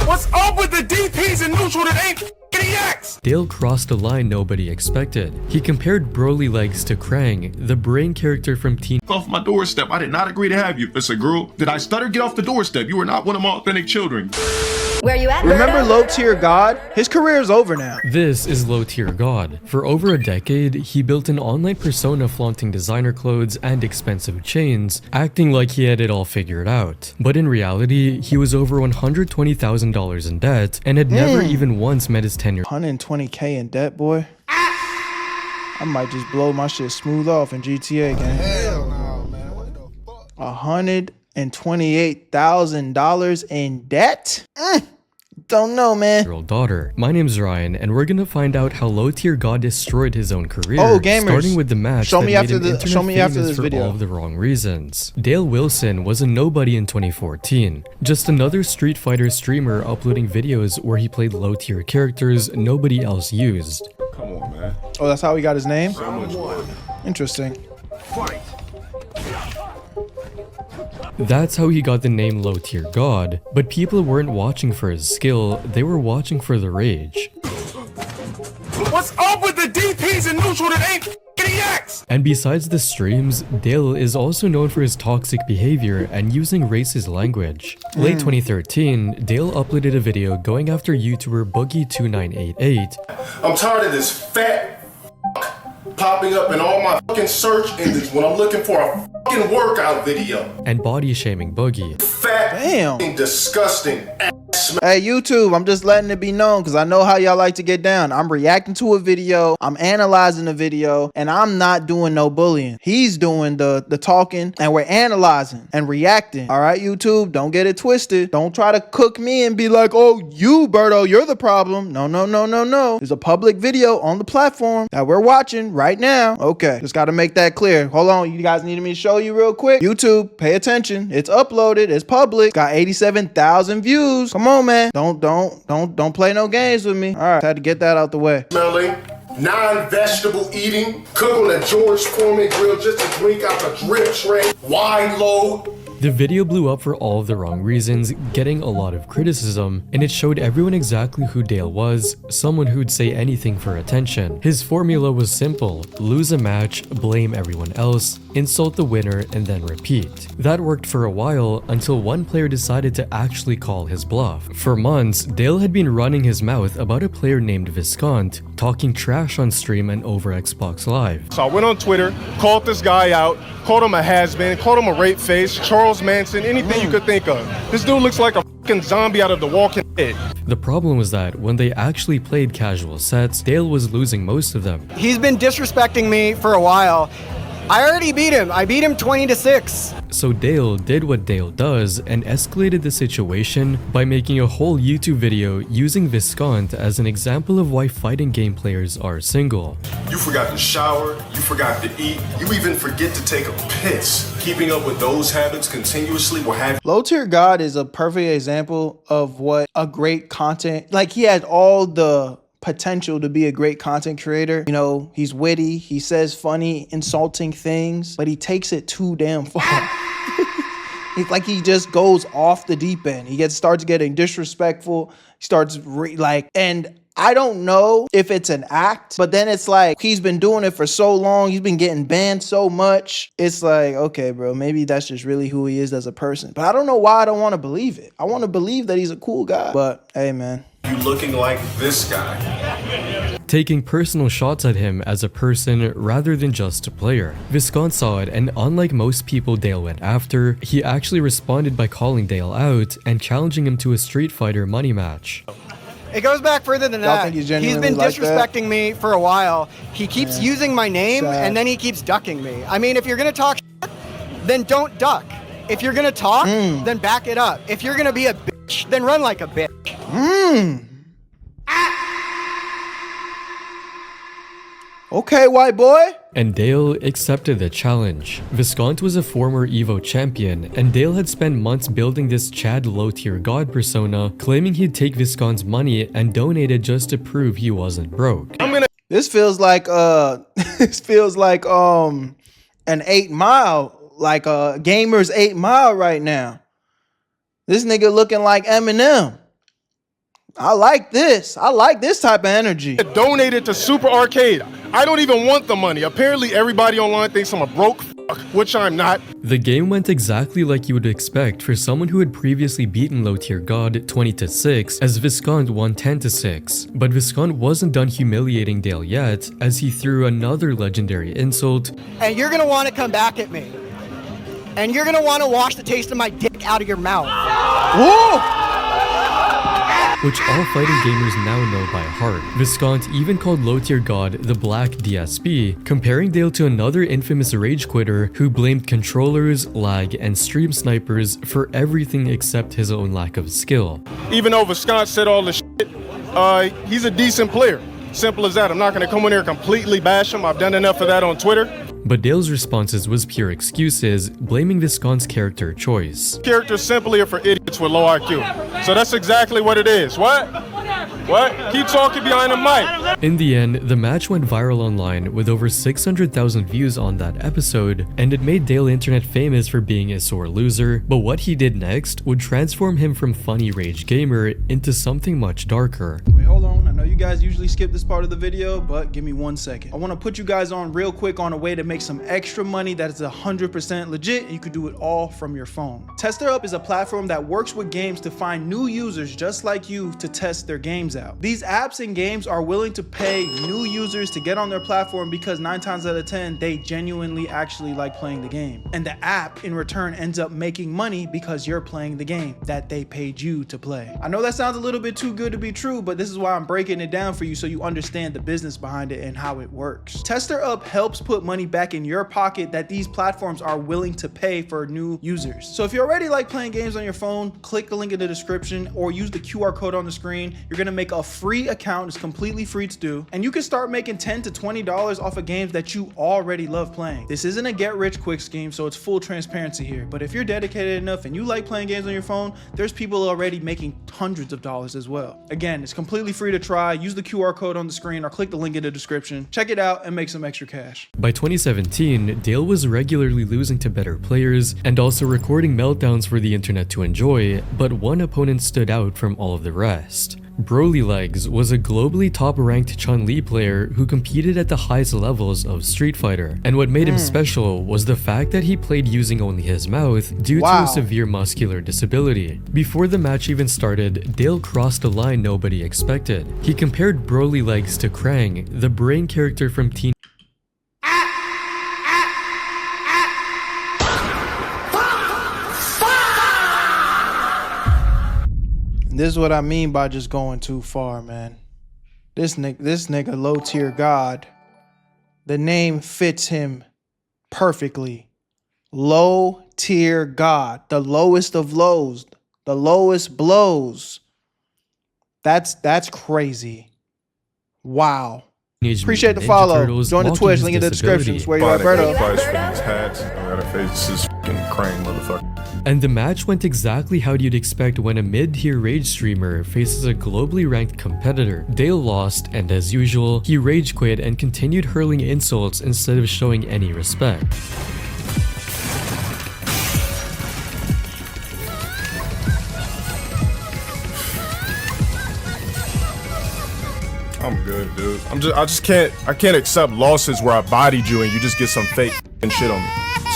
What's up with the DPs and neutral that ain't EX? Dale crossed a line nobody expected. He compared Broly legs to Krang, the brain character from Teen. Off my doorstep. I did not agree to have you. If it's a girl, did I stutter? Get off the doorstep. You are not one of my authentic children. Where you at, Remember Berto? low tier God? His career is over now. This is low tier God. For over a decade, he built an online persona flaunting designer clothes and expensive chains, acting like he had it all figured out. But in reality, he was over $120,000 in debt and had never even once met his 10-year. 120K in debt, boy. I might just blow my shit smooth off in GTA game. Hell no, man. What the fuck? $128,000 in debt? Don't know, man. Old daughter. My name's Ryan, and we're gonna find out how low tier God destroyed his own career. Oh, gamers. Starting with the match Show that me made after him the- internet show me after famous this for video. all of the wrong reasons. Dale Wilson was a nobody in 2014, just another Street Fighter streamer uploading videos where he played low tier characters nobody else used. Come on, man. Oh, that's how he got his name? So much blood. Interesting. Fight. That's how he got the name low tier God, but people weren't watching for his skill, they were watching for the rage. What's up with the DPs and neutral that ain't EX? And besides the streams, Dale is also known for his toxic behavior and using racist language. Late 2013, Dale uploaded a video going after YouTuber Boogie2988. I'm tired of this fat popping up in all my fucking search engines when I'm looking for a fucking workout video. and body shaming Boogie. Fat, Damn. fucking disgusting. Hey, YouTube, I'm just letting it be known because I know how y'all like to get down. I'm reacting to a video, I'm analyzing the video, and I'm not doing no bullying. He's doing the talking, and we're analyzing and reacting. All right, YouTube, don't get it twisted. Don't try to cook me and be like, oh, you, Berto, you're the problem. No, no, no, no, no. There's a public video on the platform that we're watching right now. Okay, just got to make that clear. Hold on, you guys needed me to show you real quick. YouTube, pay attention. It's uploaded. It's public. Got 87,000 views. Come on, man. Don't play no games with me. All right, had to get that out the way. Smelling, non-vegetable eating, cook on a George Foreman grill just to drink out the drip tray, wide load. The video blew up for all of the wrong reasons, getting a lot of criticism, and it showed everyone exactly who Dale was, someone who'd say anything for attention. His formula was simple: lose a match, blame everyone else, insult the winner, and then repeat. That worked for a while until one player decided to actually call his bluff. For months, Dale had been running his mouth about a player named Viscant, talking trash on stream and over Xbox Live. So I went on Twitter, called this guy out, called him a has-been, called him a rape face, Charles Manson, anything you could think of. This dude looks like a fucking zombie out of The Walking Dead. The problem was that when they actually played casual sets, Dale was losing most of them. He's been disrespecting me for a while. I already beat him. I beat him 20-6. So Dale did what Dale does and escalated the situation by making a whole YouTube video using Viscant as an example of why fighting game players are single. You forgot to shower, you forgot to eat, you even forget to take a piss. Keeping up with those habits continuously will have Low tier God is a perfect example of what a great content, like he had all the potential to be a great content creator. You know, he's witty, he says funny, insulting things, but he takes it too damn far. It's like he just goes off the deep end. He starts getting disrespectful, starts and I don't know if it's an act, but then it's like he's been doing it for so long. He's been getting banned so much. It's like, okay, bro, maybe that's just really who he is as a person. But I don't know why I don't want to believe it. I want to believe that he's a cool guy. But hey, man. you looking like this guy. Taking personal shots at him as a person rather than just a player. Viscant saw it, and unlike most people Dale went after, he actually responded by calling Dale out and challenging him to a Street Fighter money match. It goes back further than Y'all that. think he's He's genuinely been like disrespecting me for a while. He keeps using my name, Sad. and then he keeps ducking me. I mean, if you're going to talk shit, then don't duck. If you're going to talk, then back it up. If you're going to be a bitch, then run like a bitch. Okay, white boy. And Dale accepted the challenge. Viscant was a former EVO champion, and Dale had spent months building this Chad low-tier god persona, claiming he'd take Viscant's money and donate it just to prove he wasn't broke. This feels like this feels like an 8 Mile, like a gamer's 8 Mile right now. This nigga looking like Eminem. I like this. I like this type of energy. Donated to Super Arcade. I don't even want the money. Apparently everybody online thinks I'm a broke fuck, which I'm not. The game went exactly like you would expect for someone who had previously beaten low tier God 20-6 as Viscant won 10-6. But Viscant wasn't done humiliating Dale yet as he threw another legendary insult. And you're gonna want to come back at me. And you're gonna want to wash the taste of my dick out of your mouth. Woo! Which all fighting gamers now know by heart. Viscant even called low tier God the Black DSP, comparing Dale to another infamous rage quitter who blamed controllers, lag, and stream snipers for everything except his own lack of skill. Even though Viscant said all this shit, he's a decent player. Simple as that. I'm not gonna come in here and completely bash him. I've done enough of that on Twitter. But Dale's responses was pure excuses, blaming Viscant's character choice. Characters simply are for idiots with low IQ. So that's exactly what it is. What? What? Keep talking behind the mic. In the end, the match went viral online with over 600,000 views on that episode, and it made Dale Internet famous for being a sore loser, but what he did next would transform him from funny rage gamer into something much darker. Wait, hold on. I know you guys usually skip this part of the video, but give me 1 second. I want to put you guys on real quick on a way to make some extra money that is 100% legit, and you can do it all from your phone. TesterUp is a platform that works with games to find new users just like you to test their games out. These apps and games are willing to pay new users to get on their platform because 9 times out of 10, they genuinely actually like playing the game. And the app in return ends up making money because you're playing the game that they paid you to play. I know that sounds a little bit too good to be true, but this is why I'm breaking it down for you so you understand the business behind it and how it works. TesterUp helps put money back in your pocket that these platforms are willing to pay for new users. So if you already like playing games on your phone, click the link in the description or use the QR code on the screen. You're gonna make a free account. It's completely free to do, and you can start making $10 to $20 off of games that you already love playing. This isn't a get rich quick scheme, so it's full transparency here, but if you're dedicated enough and you like playing games on your phone, there's people already making hundreds of dollars as well. Again, it's completely free to try. Use the QR code on the screen or click the link in the description. Check it out and make some extra cash. By 2017, Dale was regularly losing to better players and also recording meltdowns for the internet to enjoy, but one opponent stood out from all of the rest. Broly Legs was a globally top-ranked Chun-Li player who competed at the highest levels of Street Fighter, and what made him special was the fact that he played using only his mouth due to a severe muscular disability. Before the match even started, Dale crossed a line nobody expected. He compared Broly Legs to Krang, the brain character from Teen This is what I mean by just going too far, man. This nigga low tier God. The name fits him perfectly. Low tier God, the lowest of lows, the lowest blows. That's crazy. Wow. Appreciate the follow. Join the Twitch, link in the description. Whereyouatberto. And the match went exactly how you'd expect when a mid-tier rage streamer faces a globally ranked competitor. Dale lost, and as usual, he rage quit and continued hurling insults instead of showing any respect. I'm good, dude. I can't accept losses where I bodied you and you just get some fake shit on me.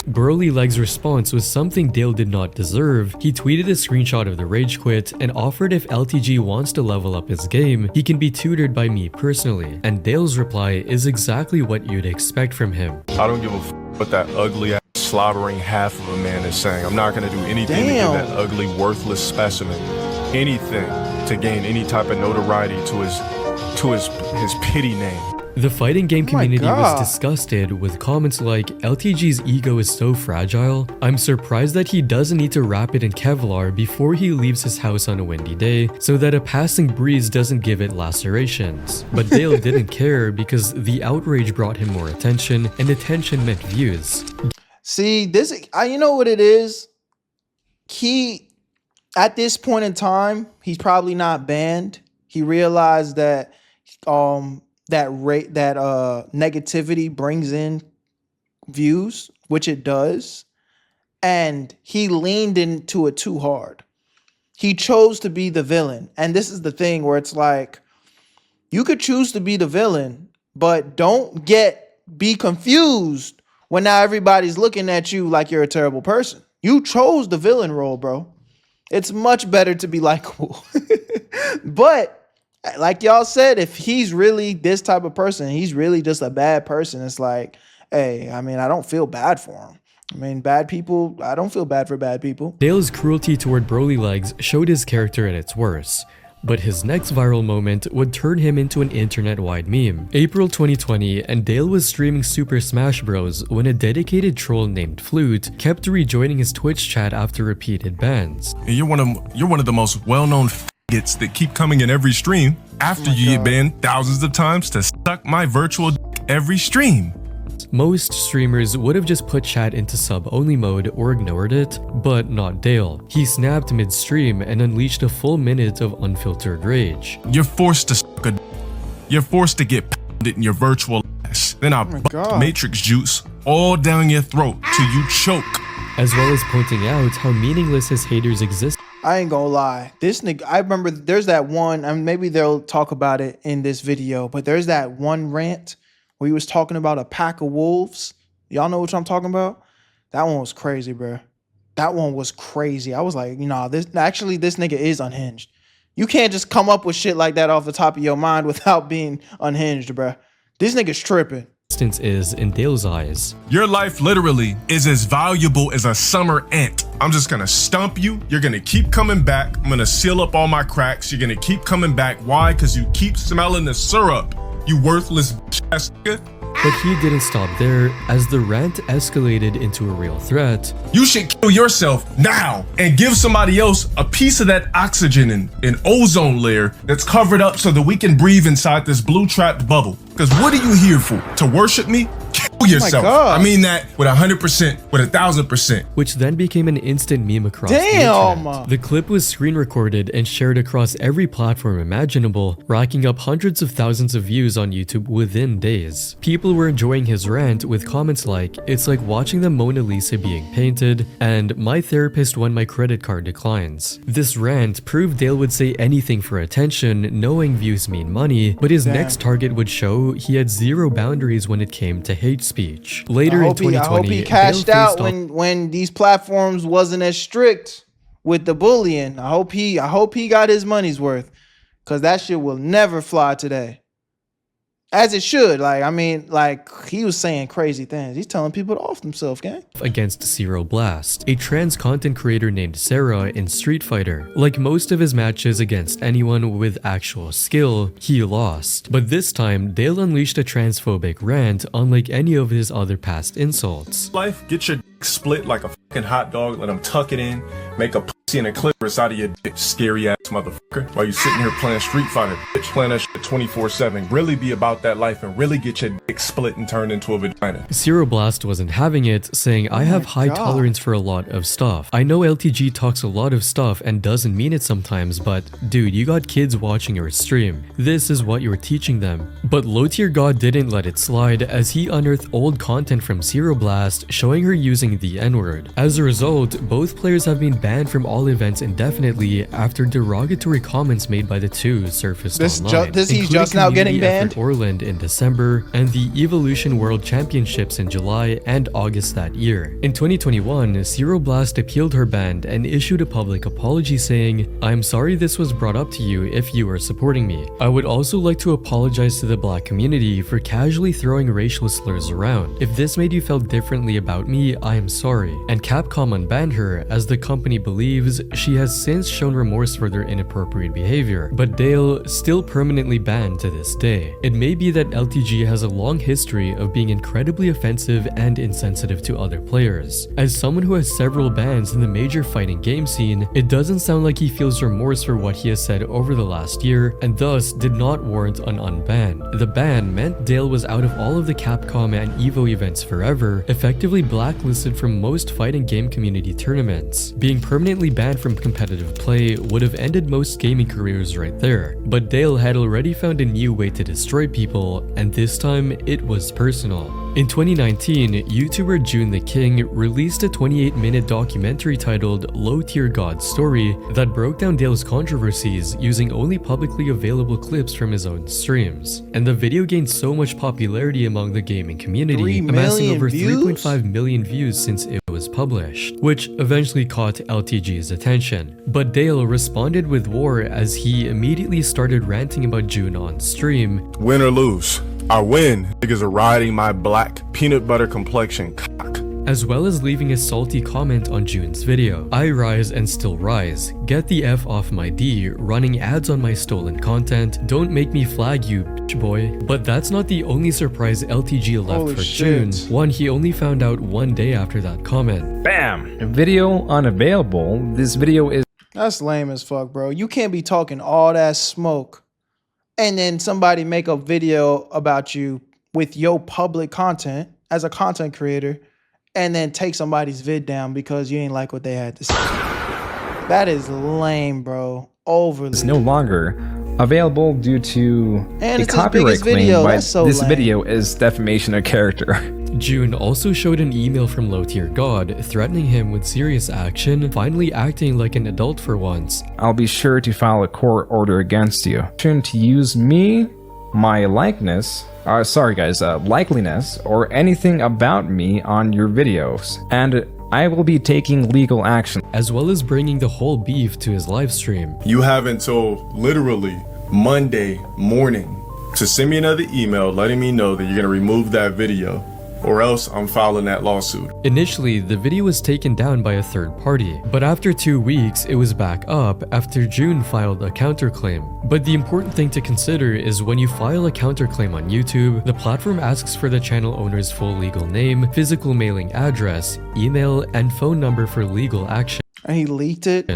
Broly Legs' response was something Dale did not deserve. He tweeted a screenshot of the rage quit and offered if LTG wants to level up his game, he can be tutored by me personally. And Dale's reply is exactly what you'd expect from him. I don't give a what that ugly ass slobbering half of a man is saying. I'm not gonna do anything to give that ugly worthless specimen anything to gain any type of notoriety to his pity name. The fighting game community was disgusted with comments like, LTG's ego is so fragile, I'm surprised that he doesn't need to wrap it in Kevlar before he leaves his house on a windy day so that a passing breeze doesn't give it lacerations. But Dale didn't care because the outrage brought him more attention, and attention meant views. See, this, you know what it is? At this point in time, he's probably not banned. He realized that negativity brings in views, which it does, and he leaned into it too hard. he chose to be the villain. And this is the thing where it's like, you could choose to be the villain, but don't be confused when now everybody's looking at you like you're a terrible person. You chose the villain role, bro. It's much better to be likable. But like y'all said, if he's really this type of person, he's really just a bad person. It's like, hey, I mean, I don't feel bad for him. I mean, bad people, I don't feel bad for bad people. Dale's cruelty toward Broly Legs showed his character at its worst. But his next viral moment would turn him into an internet-wide meme. April 2020, and Dale was streaming Super Smash Bros. When a dedicated troll named Flute kept rejoining his Twitch chat after repeated bans. And you're one of the most well-known faggots that keep coming in every stream after you get banned thousands of times to suck my virtual dick every stream. Most streamers would have just put chat into sub-only mode or ignored it, but not Dale. He snapped mid-stream and unleashed a full minute of unfiltered rage. You're forced to suck a dick. You're forced to get pounded in your virtual ass. Then I'll matrix juice all down your throat till you choke. As well as pointing out how meaningless his haters exist. I ain't gonna lie. This nigga, I remember there's that one, I mean, maybe they'll talk about it in this video, but there's that one rant where he was talking about a pack of wolves. Y'all know what I'm talking about? That one was crazy, bro. That one was crazy. I was like, this nigga is unhinged. You can't just come up with shit like that off the top of your mind without being unhinged, bro. This nigga's tripping. Is in Dale's eyes. Your life literally is as valuable as a summer ant. I'm just gonna stump you. You're gonna keep coming back. I'm gonna seal up all my cracks. You're gonna keep coming back. Why? Because you keep smelling the syrup. You worthless ass nigga. But he didn't stop there, as the rant escalated into a real threat. You should kill yourself now and give somebody else a piece of that oxygen and ozone layer that's covered up so that we can breathe inside this blue trapped bubble. Because what are you here for? To worship me? Kill yourself. I mean that with 100%, with 1,000%. Which then became an instant meme across the internet. The clip was screen recorded and shared across every platform imaginable, racking up hundreds of thousands of views on YouTube within days. People were enjoying his rant with comments like, "It's like watching the Mona Lisa being painted," and "My therapist when my credit card declines." This rant proved Dale would say anything for attention, knowing views mean money, but his next target would show he had zero boundaries when it came to hate speech. Later in 2020, I hope he cashed out when these platforms wasn't as strict with the bullying. I hope he got his money's worth, because that shit will never fly today. As it should. Like, I mean, like, he was saying crazy things. He's telling people to off themselves, gang. Against Zero Blast, a trans content creator named Sarah in Street Fighter. Like most of his matches against anyone with actual skill, he lost. But this time, Dale unleashed a transphobic rant unlike any of his other past insults. Life, get your dick split like a fucking hot dog, let him tuck it in, make a pussy and a clitoris out of your dick, scary ass motherfucker. While you sitting here playing Street Fighter, bitch, playing that shit 24/7. Really be about that life and really get your dick split and turned into a vagina. Zero Blast wasn't having it, saying, "I have high tolerance for a lot of stuff. I know LTG talks a lot of stuff and doesn't mean it sometimes, but dude, you got kids watching your stream. This is what you're teaching them." But Low Tier God didn't let it slide, as he unearthed old content from Zero Blast showing her using the N-word. As a result, both players have been banned from all events indefinitely after derogatory comments made by the two surfaced online. He's just now getting banned? Orland in December, and the Evolution World Championships in July and August that year. In 2021, Zero Blast appealed her ban and issued a public apology saying, "I'm sorry this was brought up to you if you are supporting me. I would also like to apologize to the black community for casually throwing racial slurs around. If this made you feel differently about me, I am sorry." And Capcom unbanned her, as the company believes she has since shown remorse for their inappropriate behavior. But Dale still permanently banned to this day. It may be that LTG has a long history of being incredibly offensive and insensitive to other players. As someone who has several bans in the major fighting game scene, it doesn't sound like he feels remorse for what he has said over the last year, and thus did not warrant an unban. The ban meant Dale was out of all of the Capcom and EVO events forever, effectively blacklisted from most fighting game community tournaments. Being permanently banned from competitive play would have ended most gaming careers right there. But Dale had already found a new way to destroy people, and this time it was personal. In 2019, YouTuber June the King released a 28-minute documentary titled Low Tier God Story that broke down Dale's controversies using only publicly available clips from his own streams. And the video gained so much popularity among the gaming community, amassing over 3.5 million views since it was published, which eventually caught LTG's attention. But Dale responded with war as he immediately started ranting about June on stream. Win or lose, I win. Niggas are riding my black peanut butter complexion cock. As well as leaving a salty comment on June's video. I rise and still rise. Get the F off my D, running ads on my stolen content. Don't make me flag you, bitch boy. But that's not the only surprise LTG left for June. One he only found out one day after that comment. Bam! Video unavailable. This video is... That's lame as fuck, bro. You can't be talking all that smoke and then somebody make a video about you with your public content as a content creator and then take somebody's vid down because you ain't like what they had to say. That is lame, bro. Overly. It's no longer available due to and a copyright claim video. by so this lame. video is defamation of character. June also showed an email from Low Tier God threatening him with serious action, finally acting like an adult for once. I'll be sure to file a court order against you. To use me, my likeness, likeliness, or anything about me on your videos, and I will be taking legal action. As well as bringing the whole beef to his livestream. You have until literally Monday morning to send me another email letting me know that you're gonna remove that video, or else I'm filing that lawsuit. Initially, the video was taken down by a third party, but after 2 weeks, it was back up after June filed a counterclaim. But the important thing to consider is when you file a counterclaim on YouTube, the platform asks for the channel owner's full legal name, physical mailing address, email, and phone number for legal action. And he leaked it.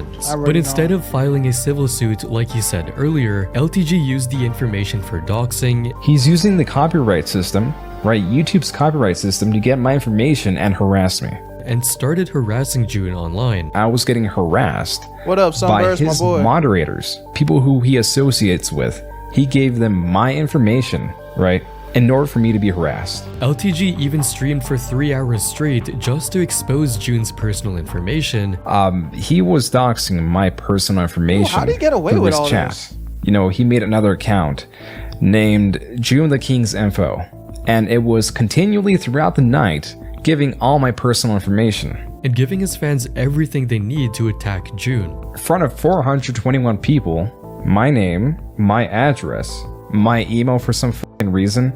But instead of filing a civil suit like he said earlier, LTG used the information for doxing. He's using the copyright system, right? YouTube's copyright system to get my information and harass me. And started harassing June online. I was getting harassed what up, by my his boy? moderators, people who he associates with. He gave them my information, right? In order for me to be harassed. LTG even streamed for 3 hours straight just to expose June's personal information. He was doxing my personal information. How did he get away with all chat. this? You know, he made another account named June the King's Info, and it was continually throughout the night giving all my personal information. And giving his fans everything they need to attack June. In front of 421 people, my name, my address, my email for some reason,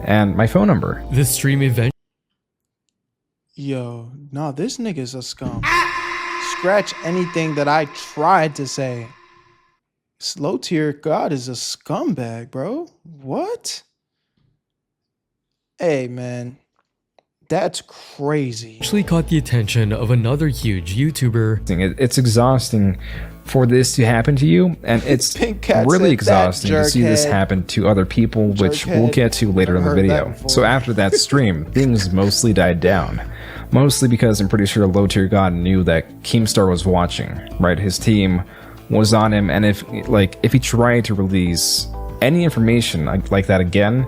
and my phone number. The stream event. Yo, nah, this nigga's a scum. Scratch anything that I tried to say. Low Tier God is a scumbag, bro. What? Hey, man. That's crazy. Actually caught the attention of another huge YouTuber. It's exhausting for this to happen to you, and it's really exhausting to see this happen to other people, which we'll get to later in the video. So after that stream, things mostly died down. Mostly because I'm pretty sure Low Tier God knew that Keemstar was watching, right? His team was on him, and if he tried to release any information like that again,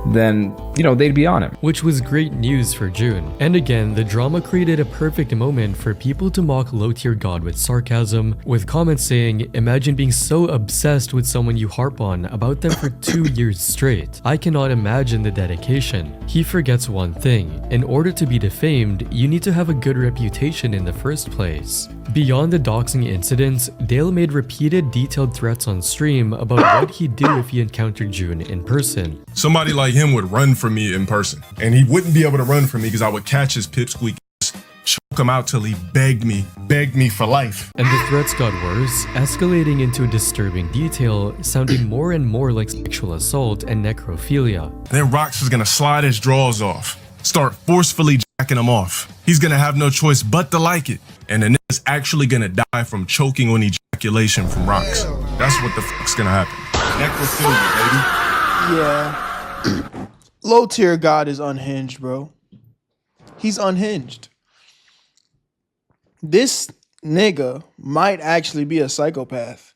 then, you know, they'd be on him. Which was great news for June. And again, the drama created a perfect moment for people to mock Low Tier God with sarcasm, with comments saying, imagine being so obsessed with someone you harp on about them for 2 years straight. I cannot imagine the dedication. He forgets one thing. In order to be defamed, you need to have a good reputation in the first place. Beyond the doxing incidents, Dale made repeated detailed threats on stream about what he'd do if he encountered June in person. Somebody like him would run from me in person, and he wouldn't be able to run from me because I would catch his pipsqueak, choke him out till he begged me for life. And the threats got worse, escalating into a disturbing detail, sounding more and more like sexual assault and necrophilia. Then Rox is gonna slide his drawers off, start forcefully jacking him off. He's gonna have no choice but to like it, and the nigga's actually gonna die from choking on ejaculation from Rox. That's what the fuck's gonna happen. Necrophilia, baby. Yeah. Low Tier God is unhinged, bro. He's unhinged. This nigga might actually be a psychopath.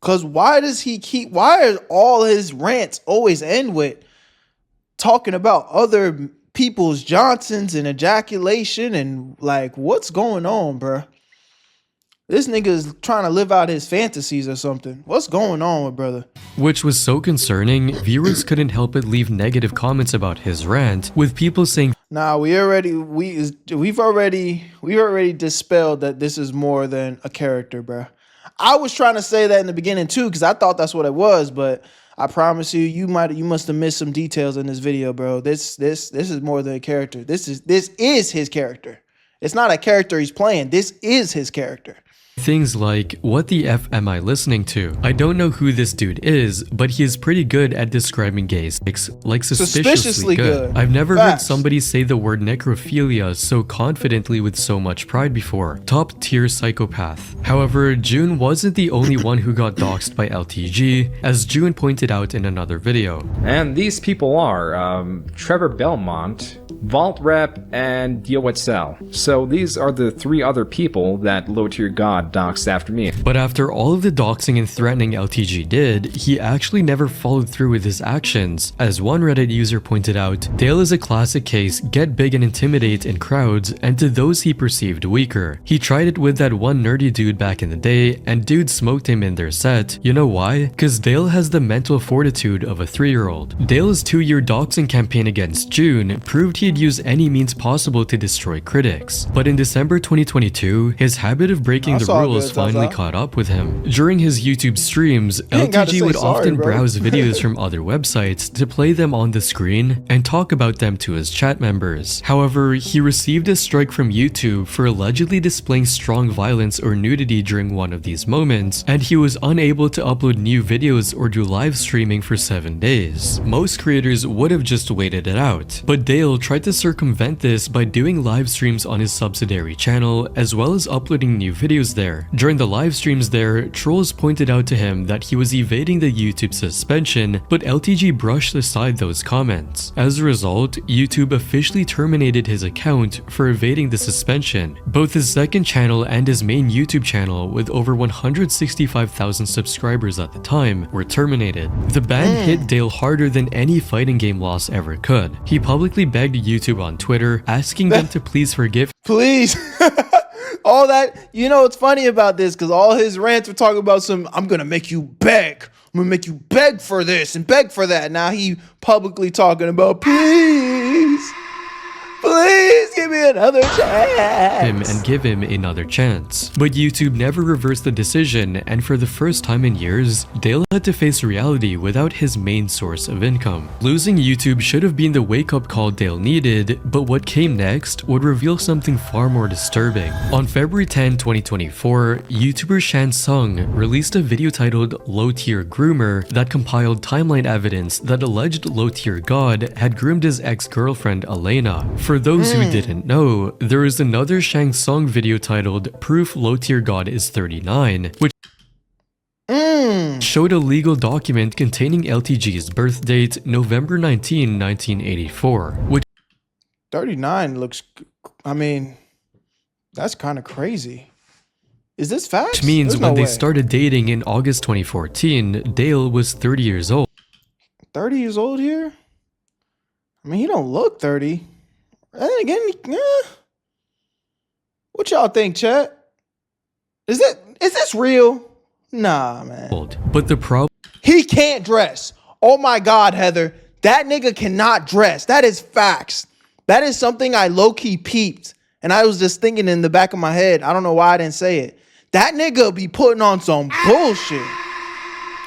Cause why are all his rants always end with talking about other people's Johnsons and ejaculation and like, what's going on, bruh? This nigga is trying to live out his fantasies or something. What's going on with brother? Which was so concerning, viewers couldn't help but leave negative comments about his rant, with people saying, nah, we've already dispelled that this is more than a character, bruh. I was trying to say that in the beginning too, because I thought that's what it was, but I promise you, you must have missed some details in this video, bro. This is more than a character. This is his character. It's not a character he's playing. This is his character. things like, what the F am I listening to? I don't know who this dude is, but he is pretty good at describing gay sex, like suspiciously good. I've never heard somebody say the word necrophilia so confidently with so much pride before. Top tier psychopath. However, June wasn't the only one who got doxed by LTG, as June pointed out in another video. And these people are Trevor Belmont, Vault Rep, and Yoetzel. So these are the three other people that Low Tier God doxed after me. But after all of the doxing and threatening LTG did, he actually never followed through with his actions. As one Reddit user pointed out, Dale is a classic case, get big and intimidate in crowds, and to those he perceived weaker. He tried it with that one nerdy dude back in the day, and dude smoked him in their set. You know why? Cause Dale has the mental fortitude of a 3-year-old. Dale's 2-year doxing campaign against June proved he'd use any means possible to destroy critics. But in December 2022, his habit of breaking the rules finally caught up with him. During his YouTube streams, LTG would often browse videos from other websites to play them on the screen and talk about them to his chat members. However, he received a strike from YouTube for allegedly displaying strong violence or nudity during one of these moments, and he was unable to upload new videos or do live streaming for 7 days. Most creators would have just waited it out, but Dale tried to circumvent this by doing live streams on his subsidiary channel as well as uploading new videos there. During the live streams there, trolls pointed out to him that he was evading the YouTube suspension, but LTG brushed aside those comments. As a result, YouTube officially terminated his account for evading the suspension. Both his second channel and his main YouTube channel, with over 165,000 subscribers at the time, were terminated. The ban hit Dale harder than any fighting game loss ever could. He publicly begged YouTube on Twitter, asking them to please forgive. Please. All that, you know what's funny about this, because all his rants were talking about some, I'm gonna make you beg. I'm gonna make you beg for this and beg for that. Now he publicly talking about, please give me another chance. And give him another chance. But YouTube never reversed the decision, and for the first time in years, Dale had to face reality without his main source of income. Losing YouTube should have been the wake-up call Dale needed, but what came next would reveal something far more disturbing. On February 10, 2024, YouTuber Shan Sung released a video titled Low Tier Groomer that compiled timeline evidence that alleged Low Tier God had groomed his ex-girlfriend Elena. For those who didn't know, there is another Shang Tsung video titled Proof Low Tier God is 39, which showed a legal document containing LTG's birth date, November 19, 1984, which 39 looks, I mean, that's kind of crazy. Is this facts? which means when they started dating in August 2014, Dale was 30 years old. 30 years old here? I mean, he don't look 30. And again, what y'all think, chat? Is this real? Nah, man. But the problem, he can't dress. Oh my God, Heather. That nigga cannot dress. That is facts. That is something I low-key peeped. And I was just thinking in the back of my head. I don't know why I didn't say it. That nigga be putting on some bullshit.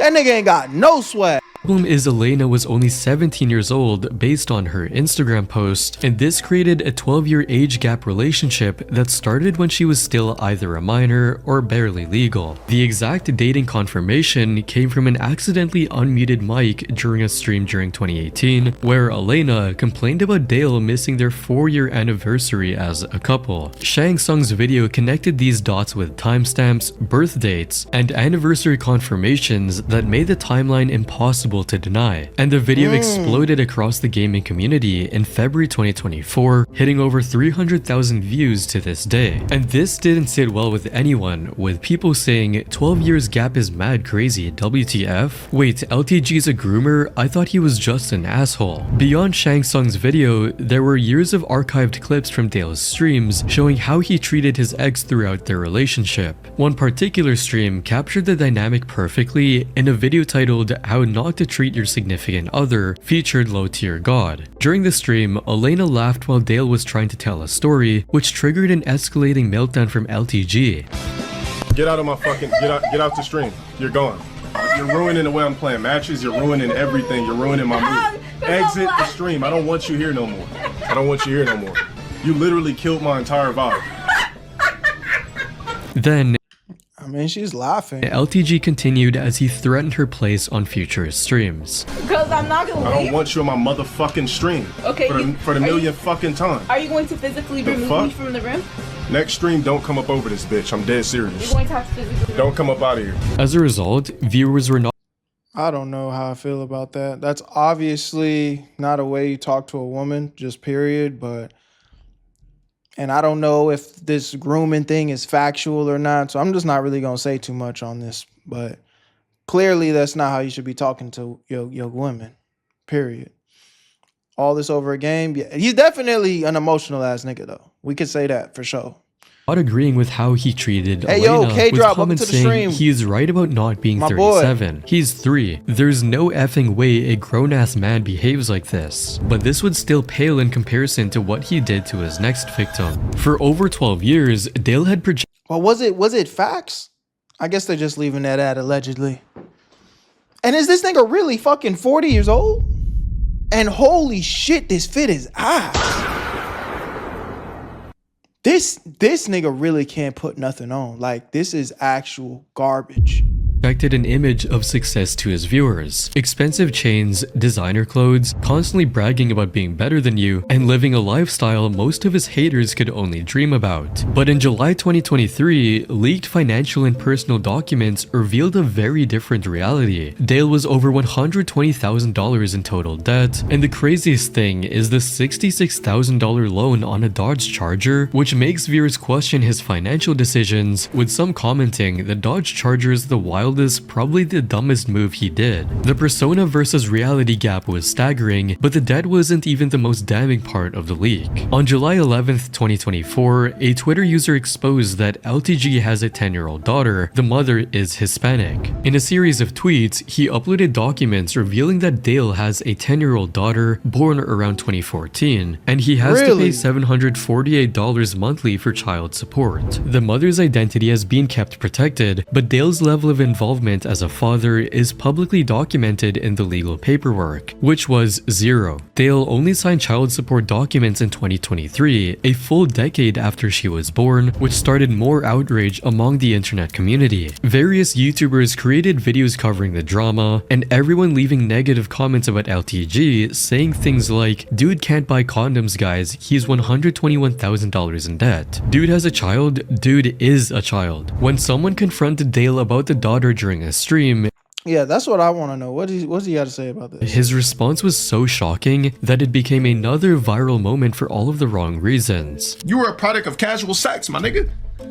That nigga ain't got no swag. The problem is Elena was only 17 years old based on her Instagram post, and this created a 12-year age gap relationship that started when she was still either a minor or barely legal. The exact dating confirmation came from an accidentally unmuted mic during a stream during 2018, where Elena complained about Dale missing their 4-year anniversary as a couple. Shang Tsung's video connected these dots with timestamps, birth dates, and anniversary confirmations that made the timeline impossible impossible to deny, and the video exploded across the gaming community in February 2024, hitting over 300,000 views to this day. And this didn't sit well with anyone, with people saying 12 years gap is mad crazy, WTF? Wait, LTG's a groomer? I thought he was just an asshole. Beyond Shang Tsung's video, there were years of archived clips from Dale's streams showing how he treated his ex throughout their relationship. One particular stream captured the dynamic perfectly in a video titled How Not to Treat Your Significant Other, featured Low Tier God. During the stream, Elena laughed while Dale was trying to tell a story, which triggered an escalating meltdown from LTG. Get out of my fucking, get out the stream. You're gone. You're ruining the way I'm playing matches. You're ruining everything. You're ruining my mood. Exit the stream. I don't want you here no more. I don't want you here no more. You literally killed my entire vibe. Then, I mean, she's laughing. LTG continued as he threatened her place on future streams. Because I'm not gonna leave. I don't want you on my motherfucking stream. Okay. For the millionth fucking time. Are you going to physically remove me from the room? Next stream, don't come up over this bitch. I'm dead serious. You're going to have to physically don't come up out of here. As a result, viewers were not. I don't know how I feel about that. That's obviously not a way you talk to a woman, just period, but... And I don't know if this grooming thing is factual or not, so I'm just not really going to say too much on this. But clearly, that's not how you should be talking to your women, period. All this over a game? Yeah, he's definitely an emotional-ass nigga, though. We could say that for sure. Not agreeing with how he treated hey, Elena, yo, K-Drop, with comments saying he's right about not being 37. He's 3. There's no effing way a grown-ass man behaves like this. But this would still pale in comparison to what he did to his next victim. For over 12 years, Dale had projected... Well, was it facts? I guess they're just leaving that at allegedly. And is this nigga really fucking 40 years old? And holy shit, this fit is ass. This nigga really can't put nothing on. Like, this is actual garbage. Projected an image of success to his viewers. Expensive chains, designer clothes, constantly bragging about being better than you, and living a lifestyle most of his haters could only dream about. But in July 2023, leaked financial and personal documents revealed a very different reality. Dale was over $120,000 in total debt, and the craziest thing is the $66,000 loan on a Dodge Charger, which makes viewers question his financial decisions, with some commenting the Dodge Charger is the wildest, probably the dumbest move he did. The persona versus reality gap was staggering, but the debt wasn't even the most damning part of the leak. On July 11th, 2024, a Twitter user exposed that LTG has a 10-year-old daughter. The mother is Hispanic. In a series of tweets, he uploaded documents revealing that Dale has a 10-year-old daughter born around 2014, and he has to pay $748 monthly for child support. The mother's identity has been kept protected, but Dale's level of involvement as a father is publicly documented in the legal paperwork, which was 0. Dale only signed child support documents in 2023, a full decade after she was born, which started more outrage among the internet community. Various YouTubers created videos covering the drama, and everyone leaving negative comments about LTG, saying things like, "Dude can't buy condoms, guys, he's $121,000 in debt. Dude has a child, dude is a child." When someone confronted Dale about the daughter during a stream, yeah, that's what I want to know. What's he got to say about this? His response was so shocking that it became another viral moment for all of the wrong reasons. You were a product of casual sex, my nigga.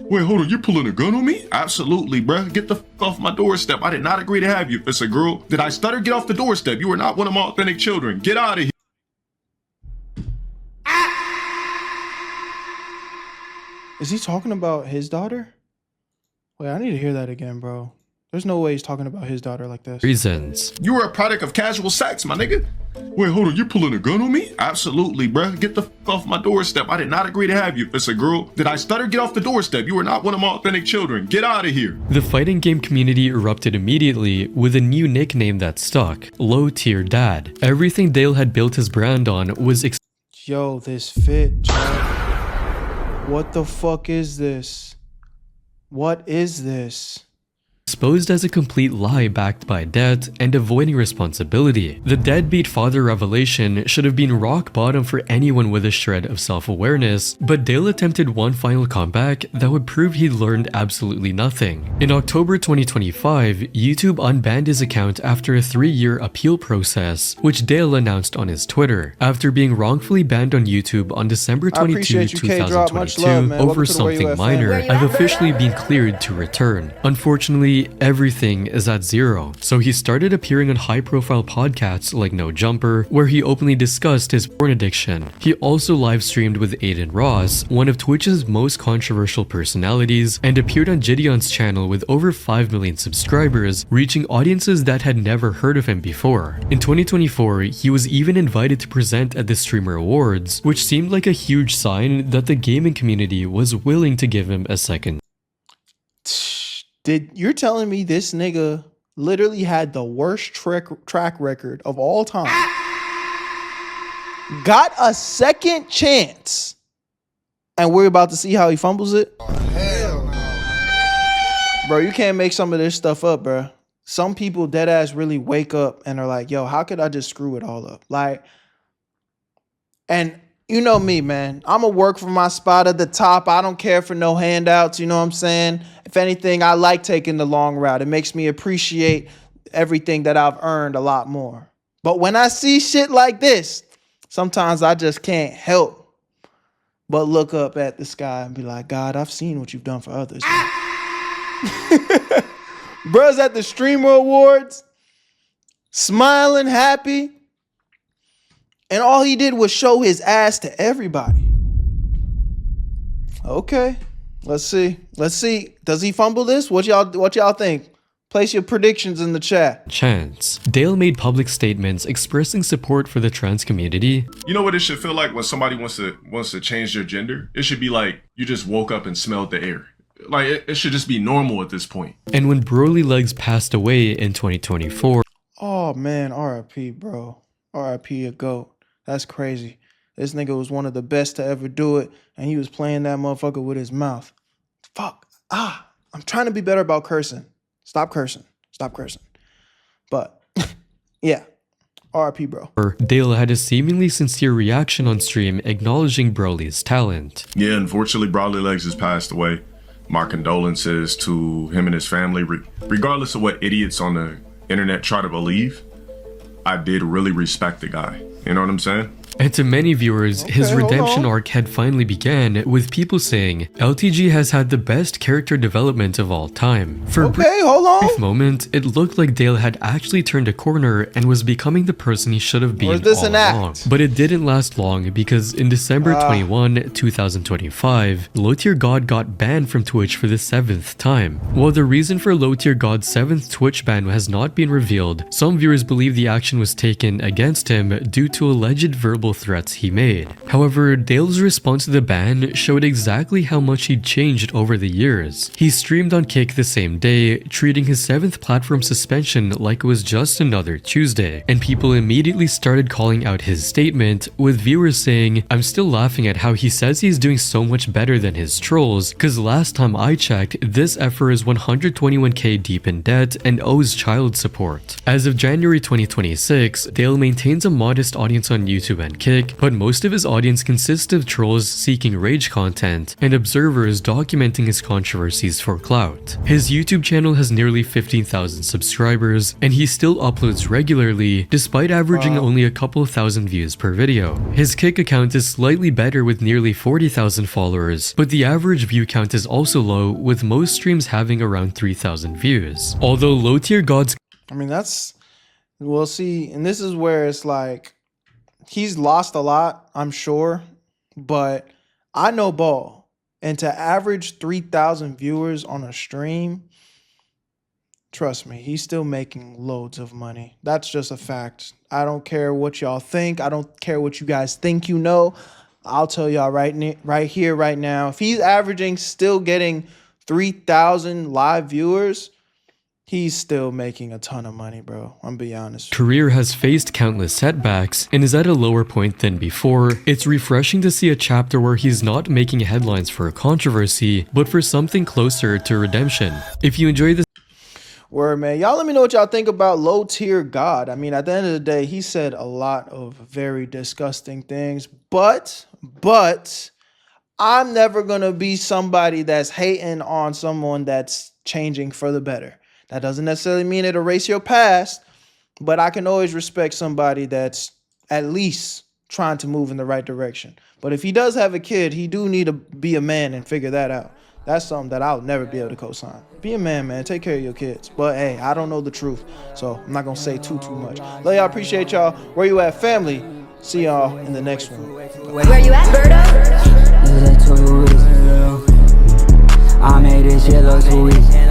Wait, hold on, you're pulling a gun on me? Absolutely, bruh. Get the f off my doorstep. I did not agree to have you. If it's a girl, did I stutter? Get off the doorstep. You are not one of my authentic children. Get out of here. Is he talking about his daughter? Wait, I need to hear that again, bro. There's no way he's talking about his daughter like this. Reasons. You were a product of casual sex, my nigga. Wait, hold on, you're pulling a gun on me? Absolutely, bruh. Get the f off my doorstep. I did not agree to have you. If it's a girl, did I stutter? Get off the doorstep. You are not one of my authentic children. Get out of here. The fighting game community erupted immediately with a new nickname that stuck, Low Tier Dad. Everything Dale had built his brand on was yo, this fit, Chad. What the fuck is this? What is this? exposed as a complete lie backed by debt and avoiding responsibility. The deadbeat father revelation should have been rock bottom for anyone with a shred of self-awareness, but Dale attempted one final comeback that would prove he'd learned absolutely nothing. In October 2025, YouTube unbanned his account after a 3-year appeal process, which Dale announced on his Twitter. After being wrongfully banned on YouTube on December 22, 2022 over something minor, I've officially been cleared to return. Unfortunately, everything is at zero. So he started appearing on high-profile podcasts like No Jumper, where he openly discussed his porn addiction. He also live-streamed with Aiden Ross, one of Twitch's most controversial personalities, and appeared on Gideon's channel with over 5 million subscribers, reaching audiences that had never heard of him before. In 2024, he was even invited to present at the Streamer Awards, which seemed like a huge sign that the gaming community was willing to give him a second. You're telling me this nigga literally had the worst track record of all time? Got a second chance, and we're about to see how he fumbles it? Hell no. Bro, you can't make some of this stuff up, bro. Some people dead ass really wake up and are like, yo, how could I just screw it all up? Like, and you know me, man. I'm going to work for my spot at the top. I don't care for no handouts. You know what I'm saying? If anything, I like taking the long route. It makes me appreciate everything that I've earned a lot more. But when I see shit like this, sometimes I just can't help but look up at the sky and be like, God, I've seen what you've done for others. Bruh's at the Streamer Awards, smiling, happy. And all he did was show his ass to everybody. Okay, let's see. Let's see. Does he fumble this? What y'all think? Place your predictions in the chat. Chance. Dale made public statements expressing support for the trans community. You know what it should feel like when somebody wants to change their gender? It should be like you just woke up and smelled the air. Like it should just be normal at this point. And when Broly Legs passed away in 2024. Oh man, RIP, bro. RIP a GOAT. That's crazy. This nigga was one of the best to ever do it, and he was playing that motherfucker with his mouth. Fuck. I'm trying to be better about cursing. Stop cursing. Stop cursing. But, yeah. RIP, bro. Dale had a seemingly sincere reaction on stream acknowledging Broly's talent. Yeah, unfortunately, Broly Legs has passed away. My condolences to him and his family. Regardless of what idiots on the internet try to believe, I did really respect the guy. You know what I'm saying? And to many viewers, his redemption arc had finally began, with people saying, LTG has had the best character development of all time. For a brief moment, it looked like Dale had actually turned a corner and was becoming the person he should have been all along. But it didn't last long, because in December 21, 2025, Low Tier God got banned from Twitch for the 7th time. While the reason for Low Tier God's 7th Twitch ban has not been revealed, some viewers believe the action was taken against him due to alleged verbal threats he made. However, Dale's response to the ban showed exactly how much he'd changed over the years. He streamed on Kick the same day, treating his 7th platform suspension like it was just another Tuesday, and people immediately started calling out his statement, with viewers saying, I'm still laughing at how he says he's doing so much better than his trolls, cause last time I checked, this effer is 121k deep in debt and owes child support. As of January 2026, Dale maintains a modest audience on YouTube and Kick, but most of his audience consists of trolls seeking rage content and observers documenting his controversies for clout. His YouTube channel has nearly 15,000 subscribers, and he still uploads regularly, despite averaging only a couple thousand views per video. His Kick account is slightly better with nearly 40,000 followers, but the average view count is also low, with most streams having around 3,000 views. Although Low Tier God's we'll see, and this is where it's like, he's lost a lot, I'm sure, but I know ball. And to average 3,000 viewers on a stream, trust me, he's still making loads of money. That's just a fact. I don't care what y'all think. I don't care what you guys think you know. I'll tell y'all right here, right now, if he's averaging, still getting 3,000 live viewers, he's still making a ton of money, bro. I'm be honest. Career has faced countless setbacks and is at a lower point than before. It's refreshing to see a chapter where he's not making headlines for a controversy, but for something closer to redemption. If you enjoy this, Word, man. Y'all let me know what y'all think about low tier God. I mean, at the end of the day, he said a lot of very disgusting things, but I'm never going to be somebody that's hating on someone that's changing for the better. That doesn't necessarily mean it erase your past, but I can always respect somebody that's at least trying to move in the right direction. But if he does have a kid, he do need to be a man and figure that out. That's something that I'll never be able to co-sign. Be a man, man. Take care of your kids. But hey, I don't know the truth, so I'm not gonna say too much. Love y'all. Appreciate y'all. Where you at, family? See y'all in the next one. Where you at, Berto? I made this shit look too easy.